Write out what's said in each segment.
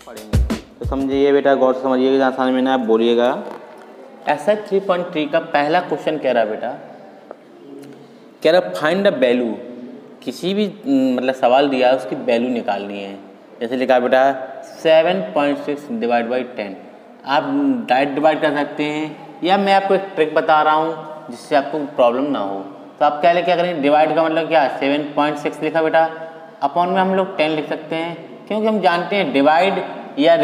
पढ़ेंगे। तो समझिए बेटा, गौर से समझिएगा, आसानी में ना आप बोलिएगा। ऐसा 3.3 का पहला क्वेश्चन कह रहा है बेटा, कह रहा फाइंड द वैल्यू, किसी भी मतलब सवाल दिया है उसकी वैल्यू निकालनी है। जैसे लिखा है बेटा 7.6 डिवाइड बाई 10। आप डायरेक्ट डिवाइड कर सकते हैं या मैं आपको एक ट्रिक बता रहा हूँ जिससे आपको प्रॉब्लम ना हो। तो आप क्या करें, डिवाइड का मतलब क्या है, 7.6 लिखा बेटा, अपॉन में हम लोग 10 लिख सकते हैं, क्योंकि हम जानते हैं डिवाइड या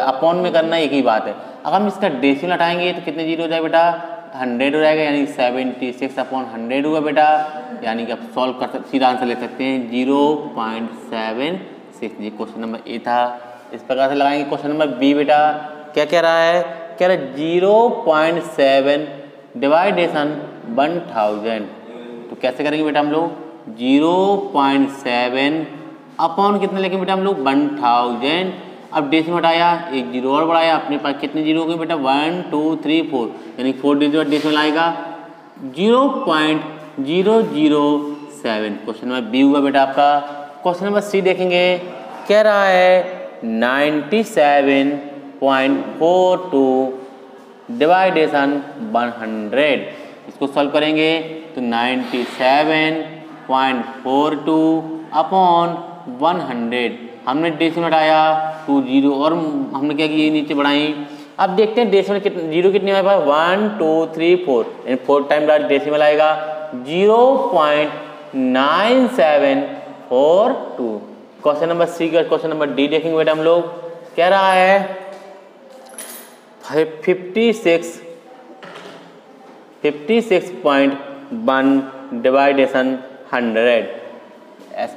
अपॉन में करना एक ही बात है। अगर हम इसका डेसिमल हटाएंगे तो कितने जीरो हो जाए बेटा, 100 हो जाएगा, यानी 76/100 हुआ बेटा। यानी कि आप सॉल्व कर सकते, सीधा आंसर ले सकते हैं 0.76। जी क्वेश्चन नंबर ए था। इस प्रकार से लगाएंगे। क्वेश्चन नंबर बी बेटा क्या कह रहा है, कह रहा है 0.7 डिवाइडेशन 1000। तो कैसे करेंगे बेटा हम लोग, 0.7 अपॉन कितने लेंगे बेटा हम लोग, 1000। अब डेसिमल हटाया, एक जीरो और बढ़ाया, अपने पास कितने जीरो हो गए बेटा, 1 2 3 4, यानी 4 डेसिमल आएगा 0.007। क्वेश्चन नंबर बी हुआ बेटा आपका। क्वेश्चन नंबर सी देखेंगे, कह रहा है 97.42 डिवाइडेशन 100। इसको सॉल्व करेंगे तो 97.42 अपॉन 100, हमने डेसिमल हटाया 2 जीरो और हमने क्या किया, नीचे बढ़ाई। अब देखते हैं डेसिमल कितने, जीरो कितने हमारे पास, 1 2 3 4, यानी 4 टाइम डेसिमल आएगा 0.9742। क्वेश्चन नंबर सी का क्वेश्चन नंबर डी देखेंगे बेटा हम लोग, कह रहा है 56.1 डिवाइडेशन 100।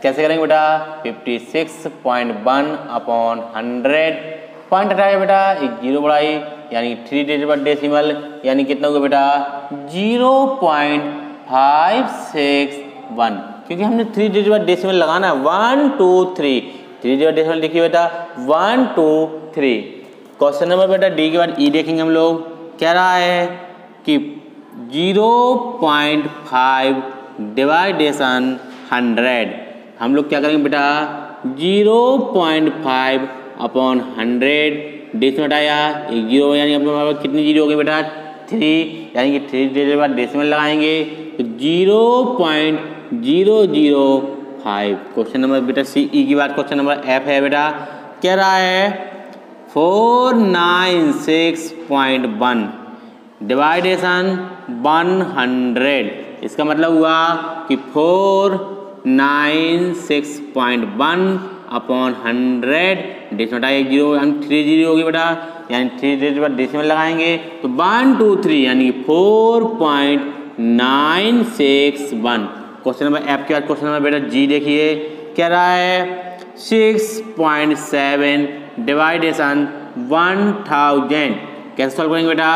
कैसे करेंगे बेटा, 56.1 अपॉन 100, पॉइंट हटाया बेटा, एक जीरो बढ़ाई, यानी 3 डेसिमल, यानी कितना हुआ बेटा 0.561। क्योंकि हमने 3 डेसिमल लगाना है, 1 2 3, 3 डेसिमल देखिए बेटा 1 2 3। क्वेश्चन नंबर बेटा डी के बाद ई देखेंगे हम लोग, कह रहा है कि 0.5 डिवाइडेशन 100। हम लोग क्या करेंगे बेटा, 0.5 अपॉन 100, डेसिमल हटाया, एक जीरो, यानी अपने पास कितने जीरो हो गए बेटा 3, यानी कि 3 के बाद डेसिमल लगाएंगे तो 0.005। क्वेश्चन नंबर बेटा सी ई की बात, क्वेश्चन नंबर एफ है बेटा, कह रहा है 496.1 डिवाइडेशन 100। इसका मतलब हुआ कि 496.1 अपॉन 100, डेसिमल हटाया एक जीरो, हम 3 जीरो हो गई बेटा, यानी 3 के बाद डेसिमल लगाएंगे तो 1 2 3, यानी 4.961। क्वेश्चन नंबर एफ के बाद क्वेश्चन नंबर बेटा जी देखिए, कह रहा है 6.7 डिवाइडेशन 1000। कैसे सॉल्व करेंगे बेटा,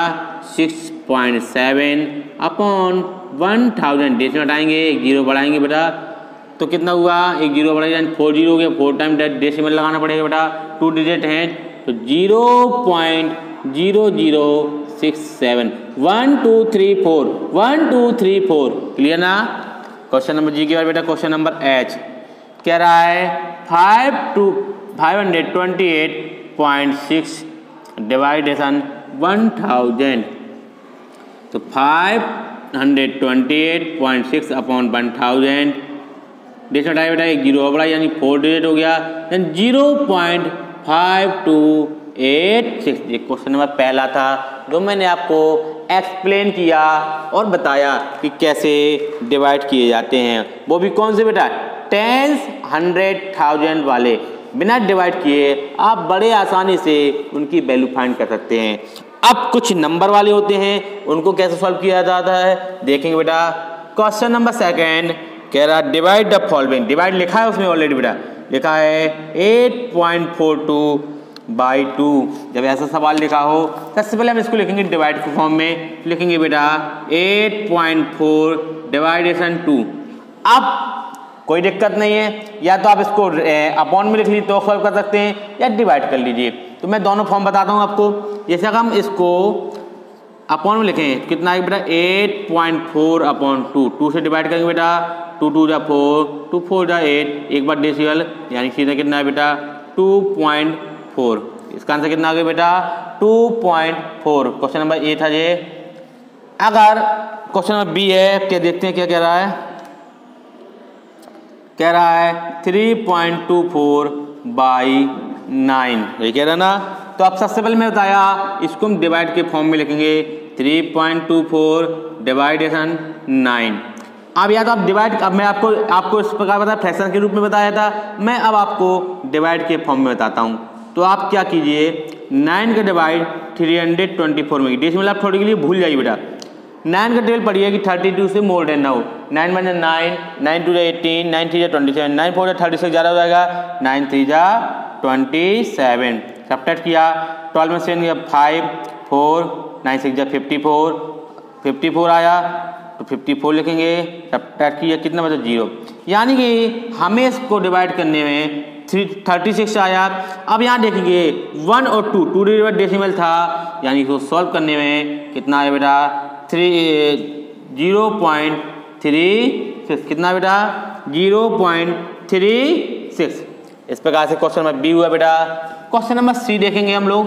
6.7 अपॉन 1000, डेसिमल हटाएंगे, एक जीरो बढ़ाएंगे बेटा, तो कितना हुआ, एक जीरो बढ़ाएंगे, यानी 4 जीरो हो गया, 4 टाइम डेसिमल लगाना पड़ेगा बेटा, 2 डिजिट हैं तो 0.0067, 1 2 3 4, 1 2 3 4, क्लियर ना। क्वेश्चन नंबर जी के बाद बेटा क्वेश्चन नंबर एच, कह रहा है 528.6 डिवाइडेशन 1000। तो 528.6 अपॉन 1000, डेसिमल हटाया बेटा, एक जीरो बढ़ा, यानी 4 डिजिट हो गया, यानी 0.5286। ये क्वेश्चन नंबर पहला था जो मैंने आपको एक्सप्लेन किया और बताया कि कैसे डिवाइड किए जाते हैं, वो भी कौन से बेटा, टेंस 100,000 वाले, बिना डिवाइड किए आप बड़े आसानी से उनकी वैल्यू फाइंड कर सकते हैं। अब कुछ नंबर वाले होते हैं, उनको कैसे सॉल्व किया जाता है देखेंगे बेटा। क्वेश्चन नंबर सेकंड कह रहा डिवाइड द फॉलोइंग, डिवाइड लिखा है उसमें ऑलरेडी बेटा, लिखा है 8.42/2। जब ऐसा सवाल लिखा हो सबसे पहले हम इसको लिखेंगे डिवाइड के फॉर्म में, लिखेंगे बेटा 8.4 डिवाइडेशन 2। अब कोई दिक्कत नहीं है, या तो आप इसको अपॉन में लिख लीजिए तो सॉल्व कर सकते हैं, या डिवाइड कर लीजिए। तो मैं दोनों फॉर्म बताता हूँ आपको। जैसे अगर हम इसको अपॉन में लिखें कितना है बेटा, 8.4/2, 2 से डिवाइड करेंगे बेटा, 2 2 जा 4, 2 4 जा 8, एक बार डेसिमल, यानी सीधा कितना है बेटा इसका आंसर कितना आ गया बेटा 2.4। क्वेश्चन नंबर ए था ये। अगर क्वेश्चन नंबर बी है, क्या देखते हैं क्या कह रहा है। कह रहा है 3.24/9, ये कह रहा है ना। तो अब सबसे पहले मैं बताया इसको हम डिवाइड के फॉर्म में लिखेंगे 3.24 डिवाइडेशन 9। अब या तो आप डिवाइड, अब मैं आपको इस प्रकार बताया फ्रैक्शन के रूप में बताया था, मैं अब आपको डिवाइड के फॉर्म में बताता हूँ। तो आप क्या कीजिए 9 का डिवाइड 324 में, डेसिमल आप थोड़ी के लिए भूल जाइए बेटा। 9 का टेबल पढ़िए कि 32 से मोर देन ना हो। 9 1 9, 9 2 18, 9 3 27, 9 4 36 ज़्यादा हो जाएगा, 9 3 27। सब्ट्रैक्ट किया 12 में से 5 4, 9 6 54 आया तो 54 लिखेंगे। सब्ट्रैक्ट किया कितना बचा 0, यानी कि हमें इसको डिवाइड करने में 36 आया। अब यहाँ देखेंगे 1 और 2 डिवाइड डेसिमल था, यानी इसको सॉल्व करने में कितना आया बेटा 0.36, कितना बेटा 0.36। इस प्रकार से क्वेश्चन नंबर बी हुआ बेटा। क्वेश्चन नंबर सी देखेंगे हम लोग।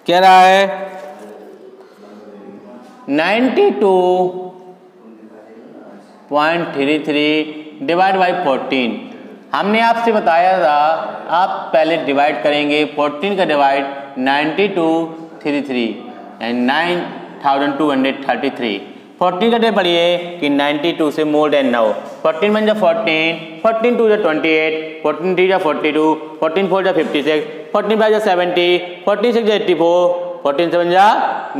कह रहा है 92.33 डिवाइड बाई 14। हमने आपसे बताया था आप पहले डिवाइड करेंगे 14 का डिवाइड 9233 एंड 9233। 14 का डे पढ़िए कि 92 से मोर देन ना हो। 14 1 14, 14 2 28, 14 3 42, 14 4 56, 14 5 70, 14 6 84, 14 7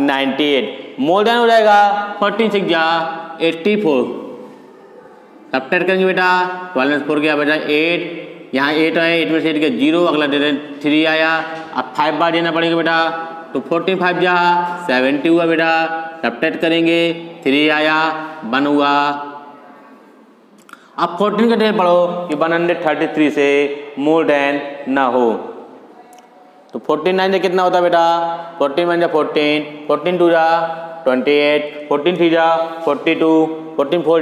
98। मोर देन हो जाएगा 14 6 84। सब्ट्रैक्ट करेंगे बेटा 12 में 4 गया बेटा 8, यहाँ 8 आया, 8 में से 8 गया 0, अगला दे 3 आया। अब 5 बार देना पड़ेगा बेटा, तो 14 5 70 हुआ बेटा। सब्ट्रैक्ट करेंगे 3 आया 1 हुआ। अब 14 का डेट पढ़ो कि 133 से मोर देन ना हो। तो 14 9 से कितना होता बेटा 14 1 14, 14 2 28, 14 3 42, 14 4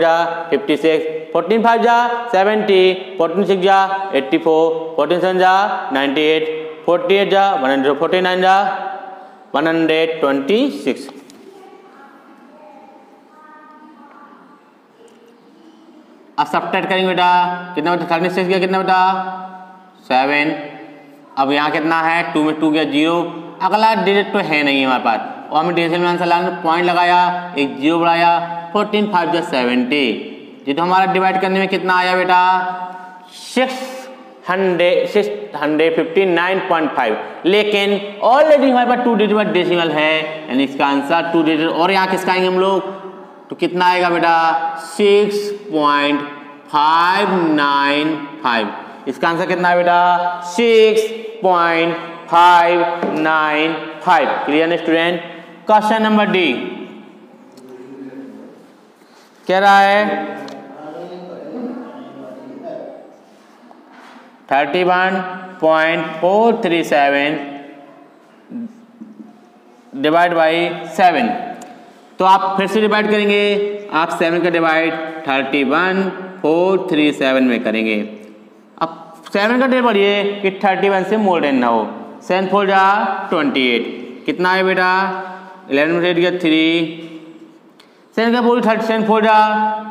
56, 14 5 70, 14 6 84, 14 7 98, 48 100, 49 126। अब सब्ट्रैक्ट करेंगे बेटा कितना बेटा 36 गया कितना बेटा 7। अब यहाँ कितना है 2 में 2 गया 0, अगला डिजिट तो है नहीं हमारे पास, और हमें डेसिमल में आंसर लगाने पॉइंट लगाया, एक 0 बढ़ाया, 14 5 70। ये तो हमारा डिवाइड करने में कितना आया बेटा 659.5। लेकिन ऑलरेडी हमारे पास 2 डिजिट डेसिमल है, यानी इसका आंसर 2 डिजिट। और यहाँ किसका आएंगे हम लोग, तो कितना आएगा बेटा 6.595। इसका आंसर कितना है बेटा 6.595। क्लियर है स्टूडेंट। क्वेश्चन नंबर डी कह रहा है 31.437 डिवाइड बाई 7। तो आप फिर से डिवाइड करेंगे, आप 7 का डिवाइड 31.437 में करेंगे। अब 7 का डेट पढ़िए कि 31 से मोर देन ना हो। 7 4 28, कितना है बेटा 11 में से 8 गया 3, 7 का पूरी 7 4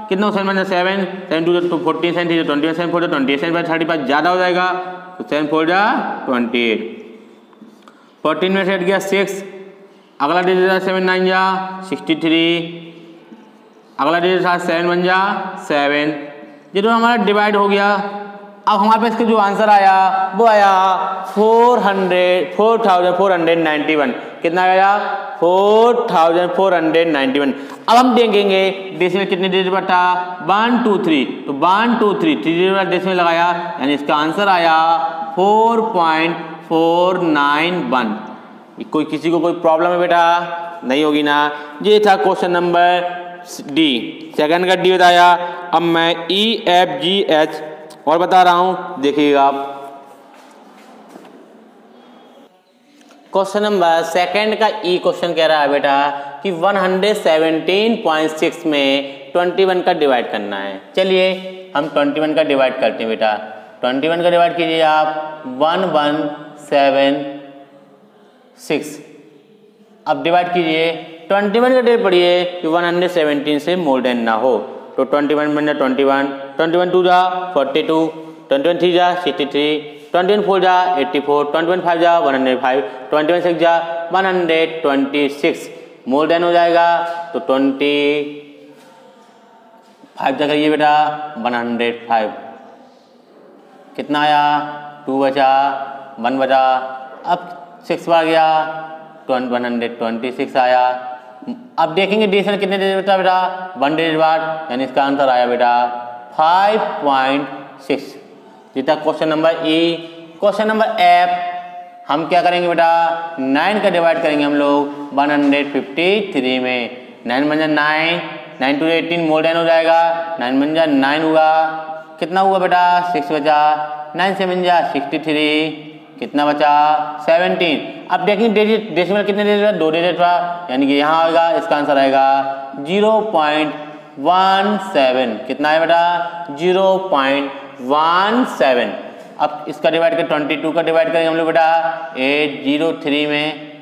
कितना 7 1 7, 7 2 14, 7 3 21, 7 4 28, 7 5 35 ज़्यादा हो जाएगा, तो 7 4 28। 14 में से 8 गया 6, अगला डिजिट 7 9 63, अगला डिजिट 7 1 7। ये तो हमारा डिवाइड हो गया। अब हमारे पास इसका जो आंसर आया वो आया 4491। कितना आया 4491। अब हम देखेंगे डेसिमल कितने डिजिट बटा 1 2 3, तो 1 2 3 डिजिट डेसिमल लगाया, यानी इसका आंसर आया 4.491। कोई किसी को कोई प्रॉब्लम है बेटा नहीं होगी ना। ये था क्वेश्चन नंबर डी। सेकंड का डी बताया। अब मैं ई एफ जी एच और बता रहा हूं, देखिएगा आप। क्वेश्चन नंबर सेकंड का ई क्वेश्चन कह रहा है बेटा कि 117.6 में 21 का डिवाइड करना है। चलिए हम 21 का डिवाइड करते हैं बेटा। 21 का डिवाइड कीजिए आप 1176। अब डिवाइड कीजिए 21 का डिवाइड पढ़िए कि 117 से मोर देन ना हो, तो 21 बन जा 21, 21 2 जा 42, 21 3 जा 63, 21 4 जा 84, 21 5 जा 105, 21 6 जा 126, मोर देन हो जाएगा तो 25 जा करिए बेटा 105, कितना आया 2 बचा 1 बचा, अब 6 बार गया 126 आया। अब देखेंगे डेसिमल कितने डिजिट बेटा 1 डिजिट बाद, यानी इसका आंसर आया बेटा 5.6। जितना क्वेश्चन नंबर ई। क्वेश्चन नंबर एफ हम क्या करेंगे बेटा 9 का डिवाइड करेंगे हम लोग 153 में। 9 बन जा 9, 9 टू 18 मोर देन हो जाएगा, 9 बन जा 9 हुआ, कितना हुआ बेटा 6 बचा, 9 से बन जा 63, कितना बचा 17। अब देखेंगे डेसिमल कितने डिजिट 2 डिजिट था, यानी कि यहाँ आएगा इसका आंसर आएगा 0.17। कितना है बेटा 0.17। अब इसका डिवाइड कर 22 का डिवाइड करेंगे हम लोग बेटा 803 में।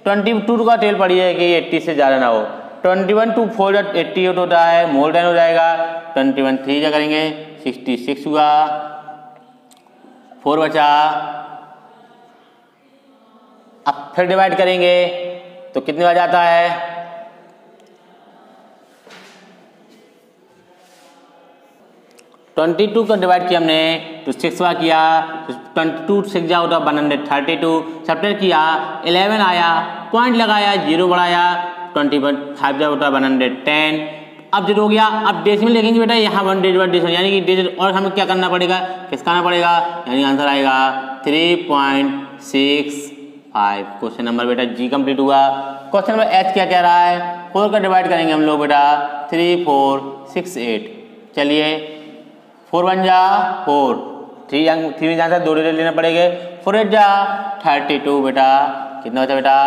22 का टेल पढ़िए कि 80 से ज़्यादा ना हो। 21 टू 4 88 होता है, मोर देन हो जाएगा। 21 3 जा करेंगे 66 हुआ, 4 बचा। अब फिर डिवाइड करेंगे तो कितने बार जाता है 22 का डिवाइड किया हमने तो 6 बार किया, 22 6 जा होता 132, सब्ट्रैक्ट किया 11 आया, पॉइंट लगाया 0 बढ़ाया 25 जा होता 110। अब जो हो गया, अब डेसिमल लिखेंगे बेटा यहाँ 1 डिजिट डेसिमल, यानी कि डिजिट और हमें क्या करना पड़ेगा खिसकाना पड़ेगा, यानी आंसर आएगा 3.65। क्वेश्चन नंबर बेटा जी कंप्लीट हुआ। क्वेश्चन नंबर एच क्या कह रहा है 4 का डिवाइड करेंगे हम लोग बेटा 3 4 6 8। चलिए 4 बन जा 4, 3 जहाँ से 2 डिजिट लेना पड़ेगा। 4 8 जा 32 बेटा, कितना बचा बेटा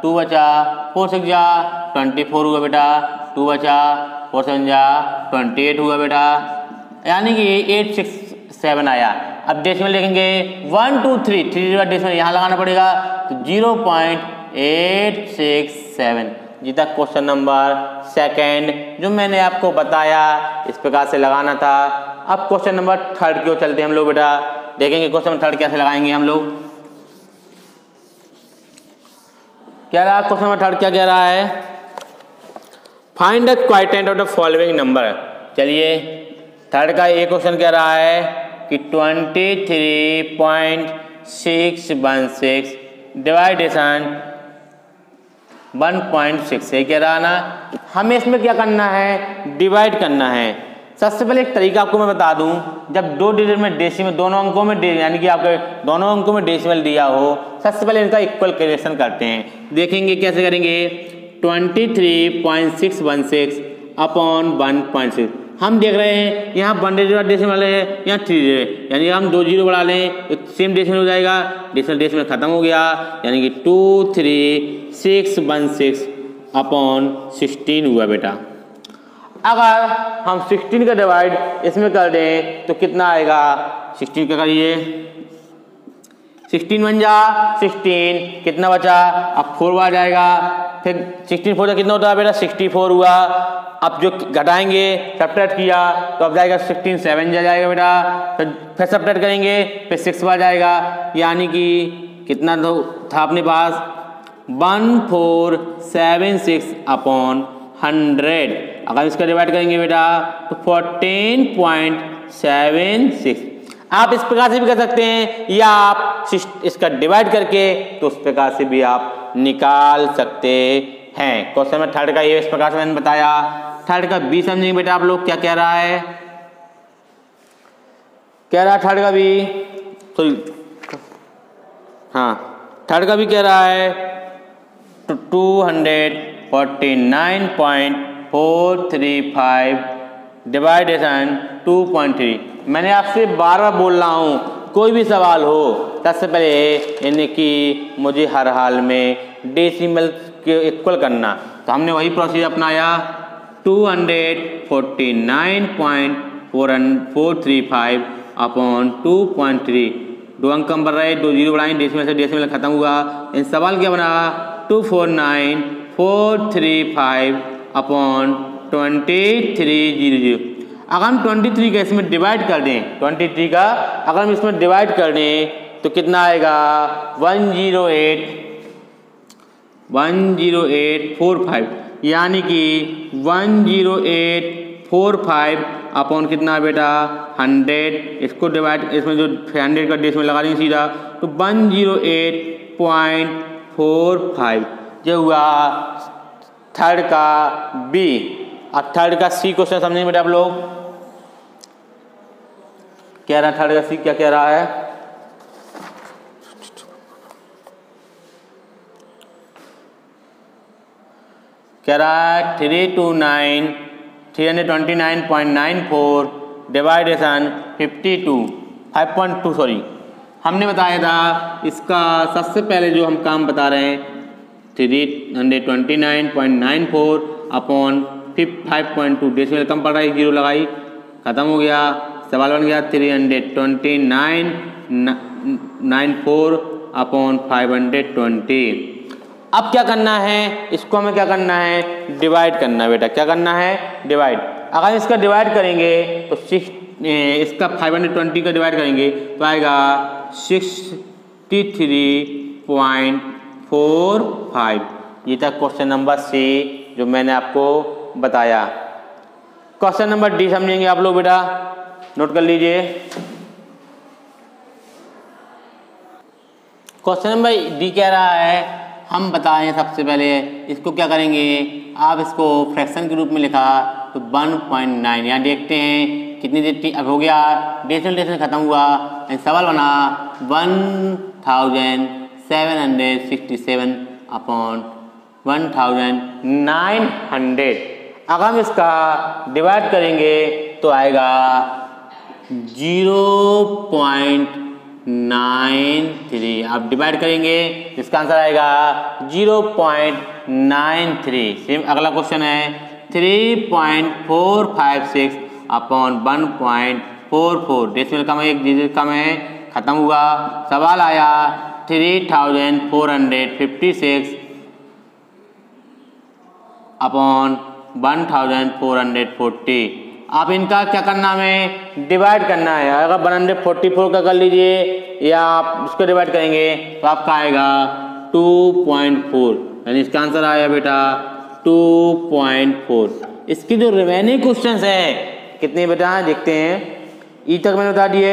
2 बचा। 4 6 जा 24 हुआ बेटा, 2 बचा। 4 7 जा 28 हुआ बेटा, यानी कि 867 आया। अब डेसिमल लिखेंगे 1 2 3 3 डेसिमल यहाँ लगाना पड़ेगा तो 0.867। जीता क्वेश्चन नंबर सेकंड जो मैंने आपको बताया इस प्रकार से लगाना था। अब क्वेश्चन नंबर थर्ड की ओर चलते हैं हम लोग बेटा, देखेंगे क्वेश्चन नंबर थर्ड कैसे लगाएंगे हम लोग। क्या रहा क्वेश्चन नंबर थर्ड, क्या कह रहा है find the quotient of the following number. चलिए थर्ड का ये क्वेश्चन कह रहा है कि 23.616 डिवाइडेशन 1.6 ये कह रहा ना। हमें इसमें क्या करना है डिवाइड करना है। सबसे पहले एक तरीका आपको मैं बता दूं, जब 2 डिजिट में डेसिमल दोनों अंकों में यानी कि आपके दोनों अंकों में डेसिमल दिया हो, सबसे पहले इनका इक्वल कैलकुलेशन करते हैं। देखेंगे कैसे करेंगे 23.616 अपॉन 1.6। हम देख रहे हैं यहाँ 1 डिजिट डेसिमल है, यहाँ 3 डिजिट, यानी हम 2 जीरो बढ़ा लें तो सेम डेसिमल हो जाएगा। डेसिमल खत्म हो गया, यानी कि 23616 अपॉन 16 हुआ बेटा। अगर हम 16 का डिवाइड इसमें कर दें तो कितना आएगा 16 का करिए 16 बन जा 16, कितना बचा अब 4 बार जाएगा, फिर 16 4 कितना होता है बेटा 64 हुआ। अब जो घटाएंगे सब्ट्रैक्ट किया तो अब जाएगा 16 7 जाएगा बेटा, फिर सब्ट्रैक्ट करेंगे फिर 6 बार जाएगा, यानी कि कितना था अपने पास 1476 अपॉन 100। अगर इसका डिवाइड करेंगे बेटा तो 14.76। आप इस प्रकार से भी कर सकते हैं या आप इसका डिवाइड करके तो उस प्रकार से भी आप निकाल सकते हैं। क्वेश्चन में थर्ड का ये इस प्रकार से मैंने बताया। थर्ड का बी समझेंगे बेटा आप लोग क्या कह रहा है, कह रहा है थर्ड का भी, तो हाँ थर्ड का भी कह रहा है 249.435 डिवाइडेशन 2.3। मैंने आपसे बार बार बोल रहा हूँ कोई भी सवाल हो सबसे पहले यानी कि मुझे हर हाल में डेसिमल के इक्वल करना, तो हमने वही प्रोसीजर अपनाया। 249.435 435 अपॉन 2.3। 2 अंक कम बढ़ रहे, 2 जीरो बढ़ाएं, डेसिमल से डेसिमल खत्म हुआ। इन सवाल क्या बना 249435 अपॉन 2300। अगर हम 23 का इसमें डिवाइड कर दें, 23 का अगर हम इसमें डिवाइड कर दें तो कितना आएगा 10845, यानी कि 10845 अपॉन कितना बेटा 100। इसको डिवाइड, इसमें जो 100 का डेसिमल लगा देंगे सीधा तो 108.45 जो हुआ थर्ड का बी। अब थर्ड का सी क्वेश्चन समझेंगे बेटा आप लोग। कह रहा है थर्ड का सी क्या कह रहा है, कह रहा है 329.94 डिवाइडेशन 5.2 सॉरी हमने बताया था इसका सबसे पहले जो हम काम बता रहे हैं 329.94 अपॉन 5.2 डेसिमल कम पड़ रहा है, जीरो लगाई खत्म हो गया। सवाल बन गया 329.94 अपॉन 520। अब क्या करना है, इसको हमें क्या करना है डिवाइड करना है बेटा। क्या करना है डिवाइड। अगर इसका डिवाइड करेंगे तो इसका 520 का डिवाइड करेंगे तो आएगा 63.45। ये था क्वेश्चन नंबर सी जो मैंने आपको बताया। क्वेश्चन नंबर डी समझेंगे आप लोग बेटा, नोट कर लीजिए। क्वेश्चन नंबर डी कह रहा है हम बताएं सबसे पहले इसको क्या करेंगे, आप इसको फ्रैक्शन के रूप में लिखा तो 1.9 यहाँ देखते हैं कितनी देती अब हो गया डेसिमल खत्म हुआ। सवाल बना 1767 अपॉन 1900। अगर हम इसका डिवाइड करेंगे तो आएगा 0.93। आप डिवाइड करेंगे इसका आंसर आएगा 0.93। सेम अगला क्वेश्चन है 3.456 अपॉन 1.44 डेसिमल कम है, एक डिजिट कम है खत्म हुआ। सवाल आया 3456 अपॉन 1440। आप इनका क्या करना है डिवाइड करना है। अगर 144 का कर लीजिए या आप उसको डिवाइड करेंगे तो आपका आएगा 2.4, यानी इसका आंसर आया बेटा 2.4। इसकी जो रिमेनिंग क्वेश्चंस है कितने बेटा देखते हैं। ई तक मैंने बता दिए,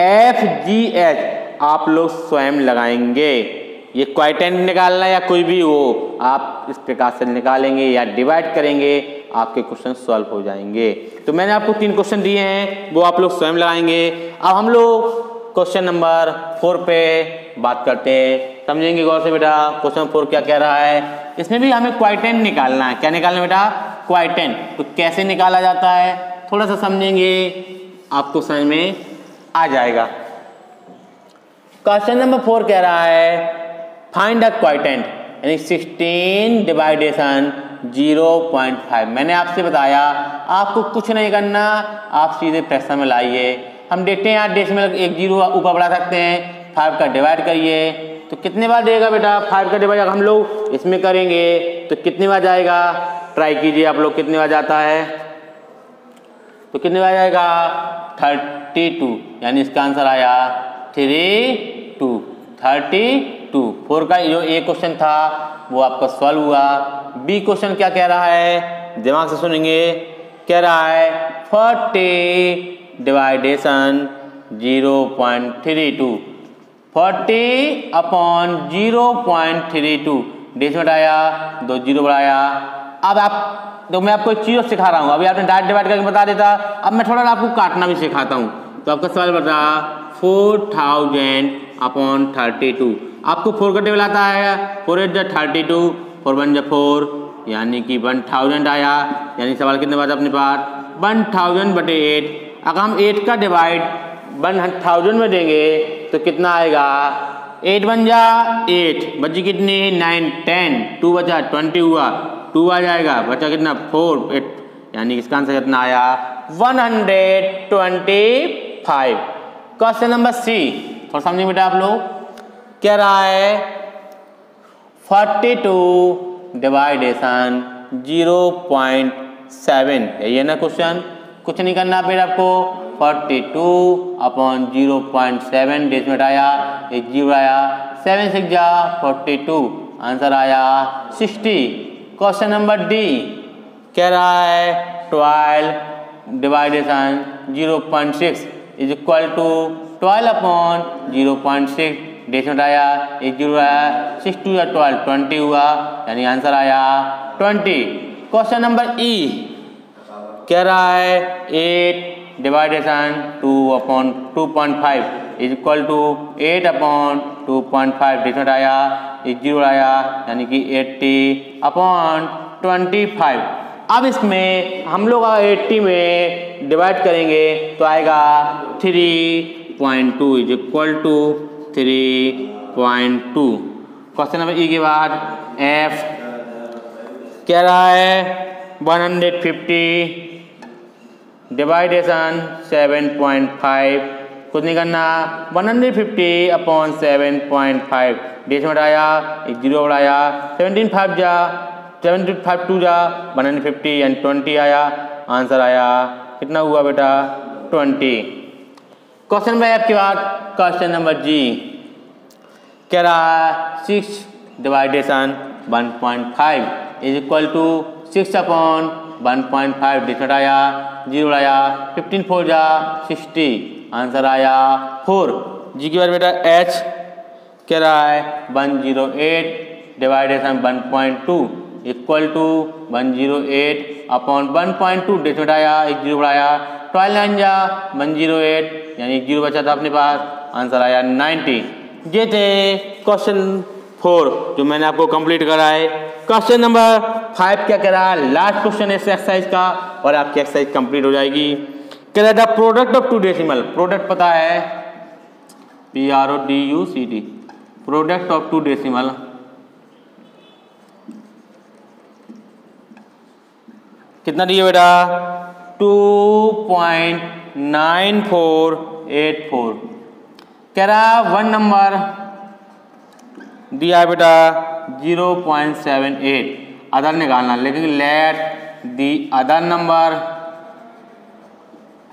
एफ जी एच आप लोग स्वयं लगाएंगे। ये क्वाइटेंट निकालना या कोई भी हो आप इस प्रकार से निकालेंगे या डिवाइड करेंगे, आपके क्वेश्चन सॉल्व हो जाएंगे। तो मैंने आपको 3 क्वेश्चन दिए हैं वो आप लोग स्वयं लगाएंगे। अब हम लोग क्वेश्चन नंबर 4 पे बात करते हैं, समझेंगे गौर से बेटा। क्वेश्चन 4 क्या कह रहा है, इसमें भी हमें क्वाइटेंट निकालना है। क्या निकालना बेटा क्वाइटेंट। तो कैसे निकाला जाता है थोड़ा सा समझेंगे, आपको समझ में आ जाएगा। क्वेश्चन नंबर 4 कह रहा है फाइंड अ क्वाइटेंट, यानी 16 डिवाइडेशन 0.5। मैंने आपसे बताया आपको कुछ नहीं करना, आप सीधे फ्रैक्शन में लाइए। हम देखते हैं यहाँ डेसिमल एक जीरो ऊपर बढ़ा सकते हैं, 5 का डिवाइड करिए तो कितने बार देगा बेटा 5 का डिवाइड। अगर हम लोग इसमें करेंगे तो कितने बार जाएगा, ट्राई कीजिए आप लोग कितने बार जाता है। तो कितने बार जाएगा 32, यानी इसका आंसर आया 32। 4 का जो ए क्वेश्चन था वो आपका सॉल्व हुआ। बी क्वेश्चन क्या कह रहा है दिमाग से सुनेंगे, कह रहा है 40 डिवाइडेशन 0.32, 40 अपॉन 0.32 डेसिमल आया 2 जीरो बढ़ाया। अब आप तो मैं आपको एक चीज़ सिखा रहा हूँ, अभी आपने डायरेक्ट डिवाइड करके बता देता, अब मैं थोड़ा आपको काटना भी सिखाता हूँ। तो आपका सवाल बता 4000 अपॉन 32। आपको 4 का टेबल आता है, 4 8 32, 4 1 4, यानी कि 1000 आया। यानी सवाल कितने बार अपने पास 1000 बटे 8। अगर हम 8 का डिवाइड 1000 में देंगे तो कितना आएगा, 8 1 जा 8, बची कितनी 9 10, 2 बचा 20 हुआ, 2 आ जाएगा, बचा कितना 4 8, यानी इसका आंसर कितना आया 125। क्वेश्चन नंबर सी, थोड़ा समझिए बेटा आप लोग, कह रहा है 42 डिवाइडेशन 0.7, यही है ना क्वेश्चन। कुछ नहीं करना फिर आपको, 42/0.7 डेज में आया, एक जीरो आया, 7 6 जा 42, आंसर आया 60। क्वेश्चन नंबर डी कह रहा है 12 डिवाइडेशन 0.6 इज इक्वल टू 12/0.6 डेज में आया, एक जीरो आया, 6 2 या 12 20 हुआ, यानी आंसर आया 20। क्वेश्चन नंबर ई कह रहा है 8 डिवाइडेशन 2/2.5 इज इक्वल टू 8/2.5 डेज में आया, एक जीरो आया, यानी कि 80/25। अब इसमें हम लोग 80 में डिवाइड करेंगे तो आएगा 3.2 is equal to 3.2। Question number E के बाद एफ कह रहा है 150 डिवाइडेशन 7.5, कुछ नहीं करना, 150/7.5 डेज में आया, एक जीरो आया, 17 5 जा 7 2 जा 150 यानी 20 आया, आंसर आया कितना हुआ बेटा 20। क्वेश्चन नंबर एफ के बाद क्वेश्चन नंबर जी कह रहा है 6 डिवाइडेशन 1.5 इज इक्वल टू 6/1.5 डेज में आया, जीरो आया, 15 4 जा 60, आंसर आया 4। जी की बार बेटा एच कह रहा है 108 डिवाइडेशन 1.2 इक्वल टू 108/1.2 डेज में आया, एक जीरो आया, 12 9 जा 108, यानी एक जीरो बचा था अपने पास, आंसर आया 90। ये थे क्वेश्चन 4 जो मैंने आपको कंप्लीट कराए। क्वेश्चन नंबर 5 क्या कह रहा है, लास्ट क्वेश्चन है इस एक्सरसाइज का और आपकी एक्सरसाइज कंप्लीट हो जाएगी। कह रहा था product of two decimal, product पता है PRODUCT, product of two decimal कितना दिए बेटा 2.9484। कह रहा 1 नंबर दिया है बेटा 0.78, अदर निकालना, लेकिन let the other number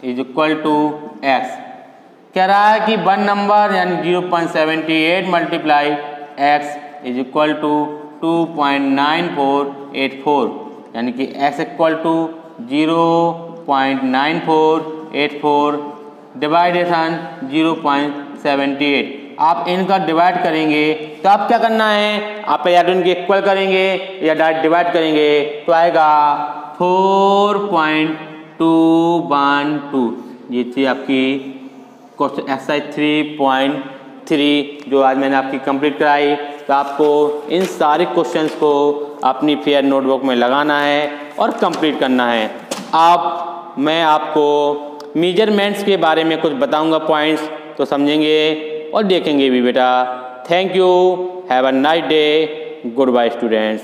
is equal to x. कह रहा है कि 1 नंबर यानी 0.78 multiply x is equal to 2.9484, यानी कि x इक्वल टू 0.9484 डिवाइडेशन 0.78। आप इनका डिवाइड करेंगे तो आप क्या करना है, आप या तो इनके इक्वल करेंगे या डायरेक्ट डिवाइड करेंगे तो आएगा 4.212। ये थी आपकी क्वेश्चन एक्सरसाइज 3.3 जो आज मैंने आपकी कंप्लीट कराई। तो आपको इन सारे क्वेश्चंस को अपनी फेयर नोटबुक में लगाना है और कंप्लीट करना है। मैं आपको मेजरमेंट्स के बारे में कुछ बताऊंगा पॉइंट्स, तो समझेंगे और देखेंगे भी बेटा। Thank you, have a nice day, goodbye students.